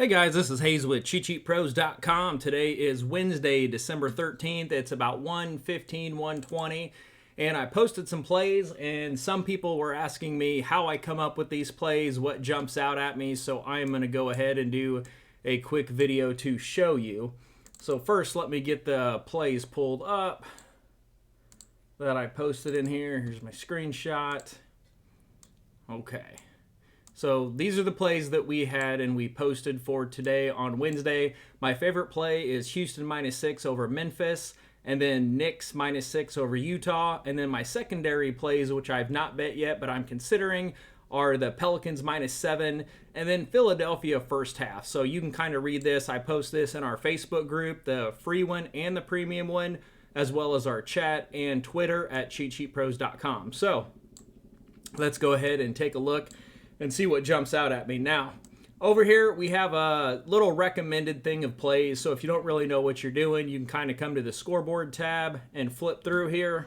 Hey guys, this is Hayes with CheatSheetPros.com. Today is Wednesday, December 13th. It's about 1:15, 1:20, and I posted some plays, and some people were asking me how I come up with these plays, what jumps out at me, so I'm going to go ahead and do a quick video to show you. So first, let me get the plays pulled up that I posted in here. Here's my screenshot. Okay. So these are the plays that we had and we posted for today on Wednesday. My favorite play is Houston -6 over Memphis, and then Knicks -6 over Utah. And then my secondary plays, which I've not bet yet, but I'm considering, are the Pelicans -7 and then Philadelphia first half. So you can kind of read this. I post this in our Facebook group, the free one and the premium one, as well as our chat and Twitter at CheatSheetPros.com. So let's go ahead and take a look and see what jumps out at me. Now, over here, we have a little recommended thing of plays. So if you don't really know what you're doing, you can kind of come to the scoreboard tab and flip through here.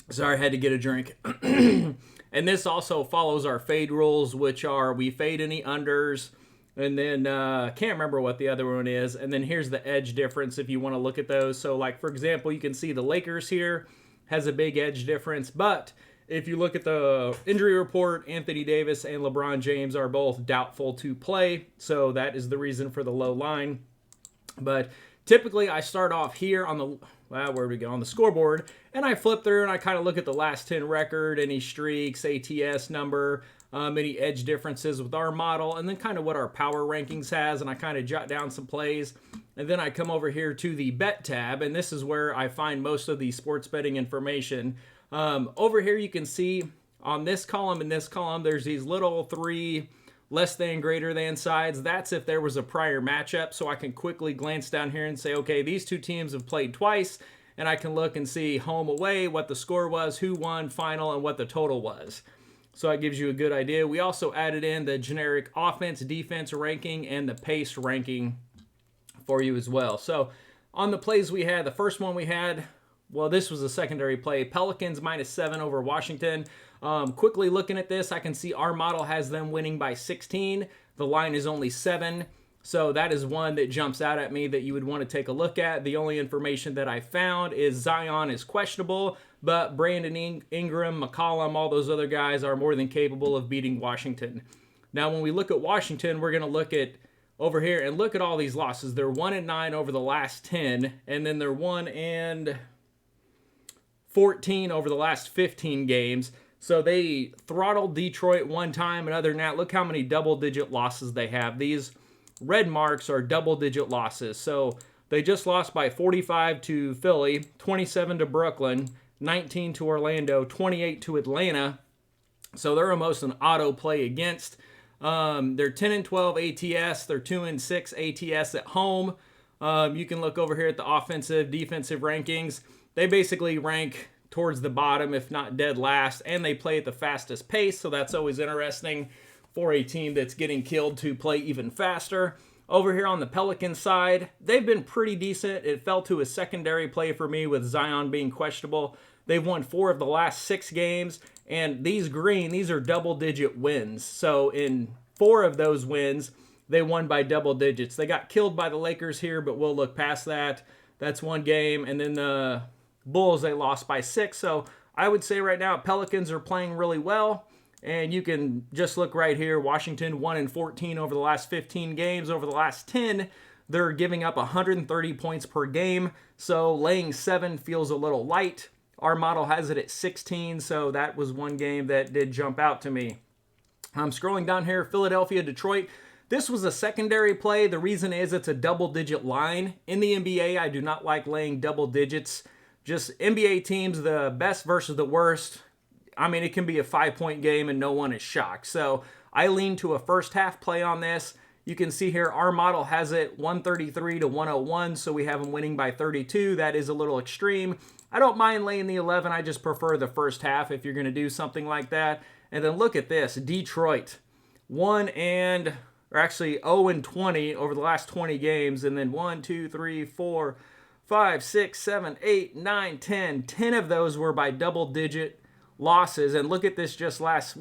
Sorry, I had to get a drink. And this also follows our fade rules, which are we fade any unders. And then, can't remember what the other one is. And then here's the edge difference if you want to look at those. So like, for example, you can see the Lakers here has a big edge difference, but if you look at the injury report, Anthony Davis and LeBron James are both doubtful to play, so that is the reason for the low line. But typically I start off here on the, where do we go, on the scoreboard, and I flip through and I kind of look at the last 10 record, any streaks, ATS number, any edge differences with our model, and then kind of what our power rankings has, and I kind of jot down some plays. And then I come over here to the bet tab, and this is where I find most of the sports betting information. Over here you can see on this column and this column, there's these little 3 less than, greater than sides. That's if there was a prior matchup, so I can quickly glance down here and say, okay, these two teams have played twice, and I can look and see home, away, what the score was, who won, final, and what the total was. So it gives you a good idea. We also added in the generic offense, defense ranking, and the pace ranking for you as well. So on the plays we had, the first one we had, well, this was a secondary play, Pelicans -7 over Washington. Quickly looking at this, I can see our model has them winning by 16. The line is only 7. So that is one that jumps out at me that you would want to take a look at. The only information that I found is Zion is questionable, but Brandon Ingram, McCollum, all those other guys are more than capable of beating Washington. Now, when we look at Washington, we're going to look at over here and look at all these losses. They're 1-9 over the last 10, and then they're 1-14 over the last 15 games. So they throttled Detroit one time, and other than that, look how many double-digit losses they have. These red marks are double-digit losses. So they just lost by 45 to Philly, 27 to Brooklyn, 19 to Orlando, 28 to Atlanta. So they're almost an auto play against. They're 10-12 ATS. They're 2-6 ATS at home. You can look over here at the offensive, defensive rankings. They basically rank towards the bottom, if not dead last, and they play at the fastest pace, so that's always interesting for a team that's getting killed to play even faster. Over here on the Pelicans side, they've been pretty decent. It fell to a secondary play for me with Zion being questionable. They've won 4 of the last 6 games, and these are double-digit wins. So in 4 of those wins, they won by double digits. They got killed by the Lakers here, but we'll look past that. That's one game, and then the Bulls, they lost by 6. So I would say right now Pelicans are playing really well. And you can just look right here. Washington 1-14 over the last 15 games. Over the last 10, they're giving up 130 points per game. So laying 7 feels a little light. Our model has it at 16. So that was one game that did jump out to me. I'm scrolling down here. Philadelphia, Detroit. This was a secondary play. The reason is it's a double-digit line. In the NBA, I do not like laying double digits. Just NBA teams, the best versus the worst. I mean, it can be a 5-point game and no one is shocked. So I lean to a first half play on this. You can see here our model has it 133 to 101, so we have them winning by 32. That is a little extreme. I don't mind laying the 11. I just prefer the first half if you're going to do something like that. And then look at this. Detroit, 0-20 over the last 20 games. And then 1, 2, 3, 4, 5, 6, 7, 8, 9, 10. 10 of those were by double-digit losses. And look at this just last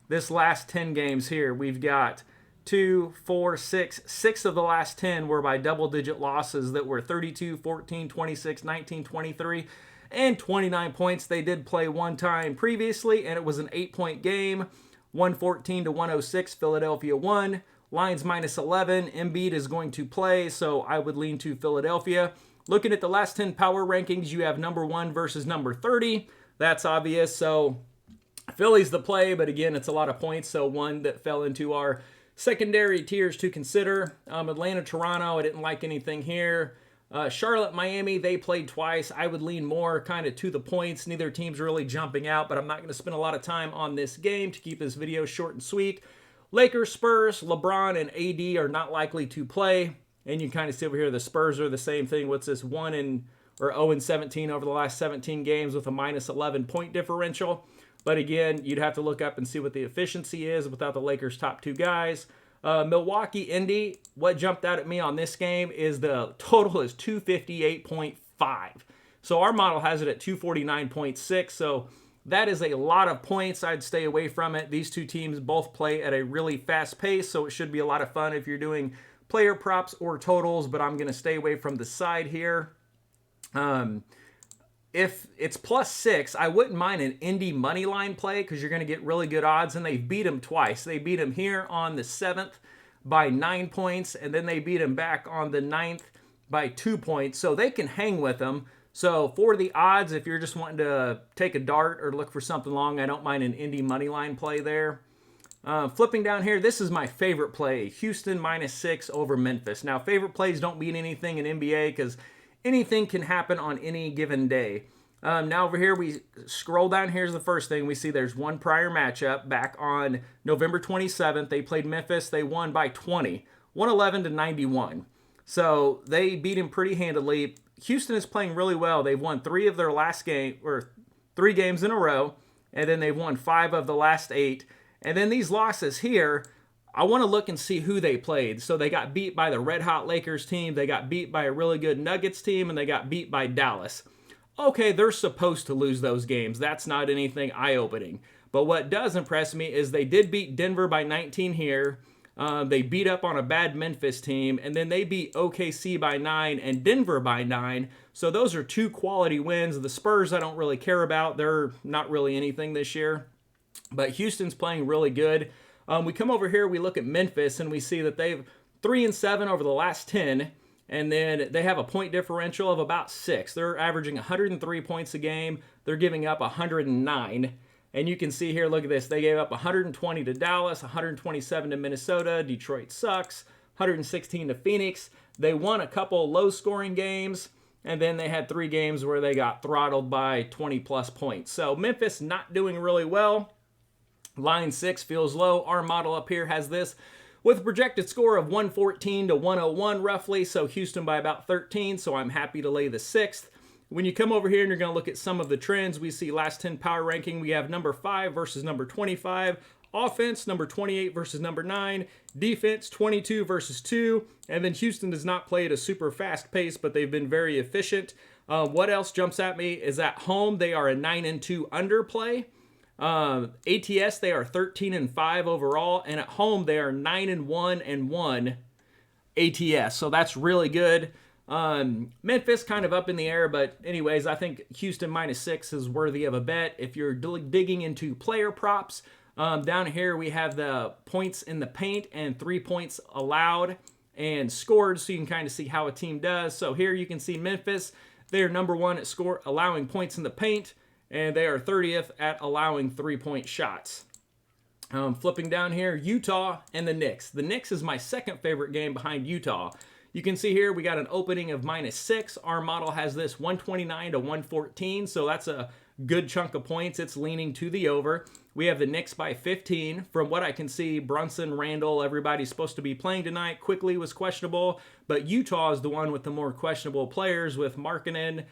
this last 10 games here, we've got 2, 4, 6. 6 of the last 10 were by double-digit losses that were 32, 14, 26, 19, 23, and 29 points. They did play one time previously, and it was an 8-point game. 114 to 106, Philadelphia won. Lions -11. Embiid is going to play, so I would lean to Philadelphia. Looking at the last 10 power rankings, you have number 1 versus number 30. That's obvious, so Philly's the play, but again, it's a lot of points, so one that fell into our secondary tiers to consider. Atlanta, Toronto, I didn't like anything here. Charlotte, Miami, they played twice. I would lean more kind of to the points. Neither team's really jumping out, but I'm not going to spend a lot of time on this game to keep this video short and sweet. Lakers, Spurs, LeBron, and AD are not likely to play. And you can kind of see over here the Spurs are the same thing. What's this, 0-17 over the last 17 games with a -11 point differential. But again, you'd have to look up and see what the efficiency is without the Lakers' top 2 guys. Milwaukee, Indy, what jumped out at me on this game is the total is 258.5. So our model has it at 249.6. So that is a lot of points. I'd stay away from it. These two teams both play at a really fast pace, so it should be a lot of fun if you're doing player props or totals, but I'm going to stay away from the side here. If it's +6, I wouldn't mind an Indy money line play because you're going to get really good odds, and they've beat them twice. They beat them here on the 7th by 9 points, and then they beat them back on the 9th by 2 points, so they can hang with them. So for the odds, if you're just wanting to take a dart or look for something long, I don't mind an Indy money line play there. Flipping down here, this is my favorite play. Houston -6 over Memphis. Now, favorite plays don't mean anything in NBA because anything can happen on any given day. Now over here, we scroll down. Here's the first thing. We see there's one prior matchup back on November 27th. They played Memphis. They won by 20, 111 to 91. So they beat him pretty handily. Houston is playing really well. They've won 3 of their last game, or 3 games in a row, and then they've won 5 of the last 8. And then these losses here, I want to look and see who they played. So they got beat by the Red Hot Lakers team, they got beat by a really good Nuggets team, and they got beat by Dallas. Okay, they're supposed to lose those games. That's not anything eye-opening. But what does impress me is they did beat Denver by 19 here. They beat up on a bad Memphis team, and then they beat OKC by 9 and Denver by 9. So those are 2 quality wins. The Spurs I don't really care about. They're not really anything this year. But Houston's playing really good. We come over here, we look at Memphis, and we see that they've 3-7 over the last 10. And then they have a point differential of about 6. They're averaging 103 points a game. They're giving up 109. And you can see here, look at this. They gave up 120 to Dallas, 127 to Minnesota. Detroit sucks. 116 to Phoenix. They won a couple low-scoring games. And then they had 3 games where they got throttled by 20-plus points. So Memphis not doing really well. Line 6 feels low. Our model up here has this with a projected score of 114 to 101 roughly, so Houston by about 13, so I'm happy to lay the 6th. When you come over here and you're going to look at some of the trends, we see last 10 power ranking, we have number 5 versus number 25, offense, number 28 versus number 9, defense, 22 versus 2, and then Houston does not play at a super fast pace, but they've been very efficient. What else jumps at me is at home, they are a 9-2 underplay. ATS, they are 13-5 overall, and at home they are 9-1 ATS, so that's really good. Memphis kind of up in the air, but anyways, I think Houston -6 is worthy of a bet. If you're digging into player props, down here we have the points in the paint and 3 points allowed and scored, so you can kind of see how a team does. So here you can see Memphis, they're number 1 at allowing points in the paint, and they are 30th at allowing 3-point shots. Flipping down here, Utah and the Knicks. The Knicks is my second favorite game behind Utah. You can see here we got an opening of -6. Our model has this 129 to 114, so that's a good chunk of points. It's leaning to the over. We have the Knicks by 15. From what I can see, Brunson, Randall, everybody's supposed to be playing tonight. Quickly was questionable, but Utah is the one with the more questionable players with Markkanen,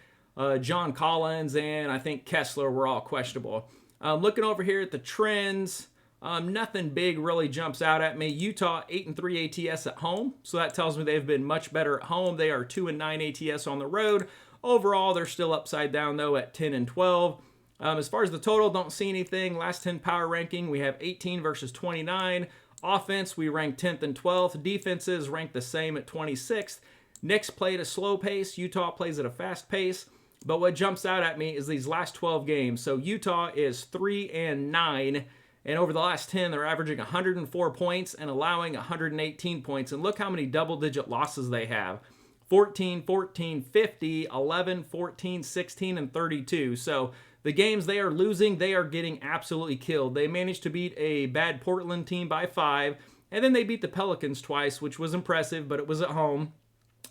John Collins, and I think Kessler were all questionable. Looking over here at the trends, nothing big really jumps out at me. Utah 8-3 ATS at home, so that tells me they've been much better at home. They are 2-9 ATS on the road. Overall, they're still upside down though at 10-12. As far as the total, don't see anything. Last 10 power ranking, we have 18 versus 29. Offense, we rank 10th and 12th. Defenses rank the same at 26th. Knicks play at a slow pace. Utah plays at a fast pace. But what jumps out at me is these last 12 games. So Utah is 3-9. And over the last 10, they're averaging 104 points and allowing 118 points. And look how many double-digit losses they have. 14, 14, 50, 11, 14, 16, and 32. So the games they are losing, they are getting absolutely killed. They managed to beat a bad Portland team by 5. And then they beat the Pelicans twice, which was impressive, but it was at home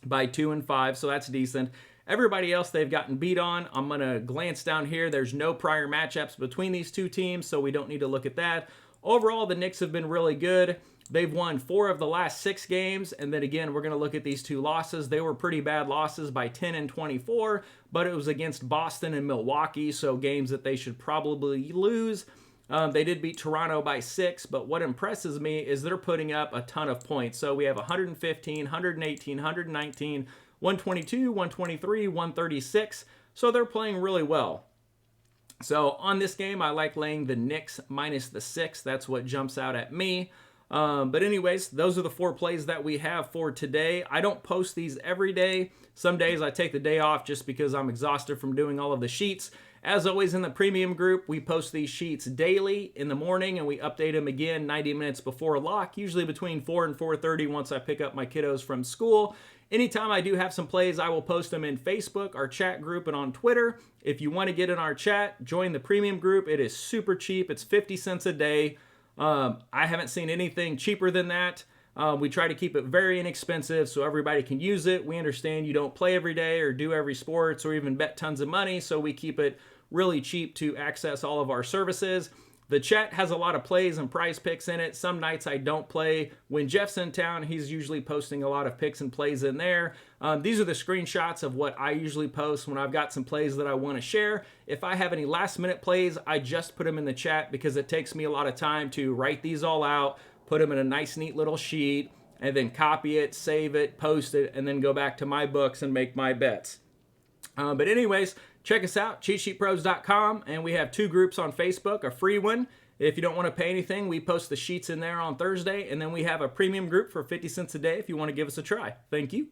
by 2 and 5, so that's decent. Everybody else they've gotten beat on. I'm going to glance down here. There's no prior matchups between these two teams, so we don't need to look at that. Overall, the Knicks have been really good. They've won 4 of the last 6 games, and then again, we're going to look at these 2 losses. They were pretty bad losses by 10 and 24, but it was against Boston and Milwaukee, so games that they should probably lose. They did beat Toronto by 6, but what impresses me is they're putting up a ton of points. So we have 115, 118, 119, 122, 123, 136. So they're playing really well. So on this game, I like laying the Knicks minus the 6. That's what jumps out at me. But anyways, those are the 4 plays that we have for today. I don't post these every day. Some days I take the day off just because I'm exhausted from doing all of the sheets. As always, in the premium group, we post these sheets daily in the morning, and we update them again 90 minutes before lock, usually between 4 and 4:30 once I pick up my kiddos from school. Anytime I do have some plays, I will post them in Facebook, our chat group, and on Twitter. If you want to get in our chat, join the premium group. It is super cheap. It's 50 cents a day. I haven't seen anything cheaper than that. We try to keep it very inexpensive so everybody can use it. We understand you don't play every day or do every sports or even bet tons of money, so we keep it really cheap to access all of our services. The chat has a lot of plays and prize picks in it. Some nights I don't play. When Jeff's in town, he's usually posting a lot of picks and plays in there. These are the screenshots of what I usually post when I've got some plays that I want to share. If I have any last minute plays, I just put them in the chat because it takes me a lot of time to write these all out, put them in a nice neat little sheet, and then copy it, save it, post it, and then go back to my books and make my bets. But anyways, check us out, CheatSheetPros.com, and we have 2 groups on Facebook, a free one. If you don't want to pay anything, we post the sheets in there on Thursday, and then we have a premium group for 50 cents a day if you want to give us a try. Thank you.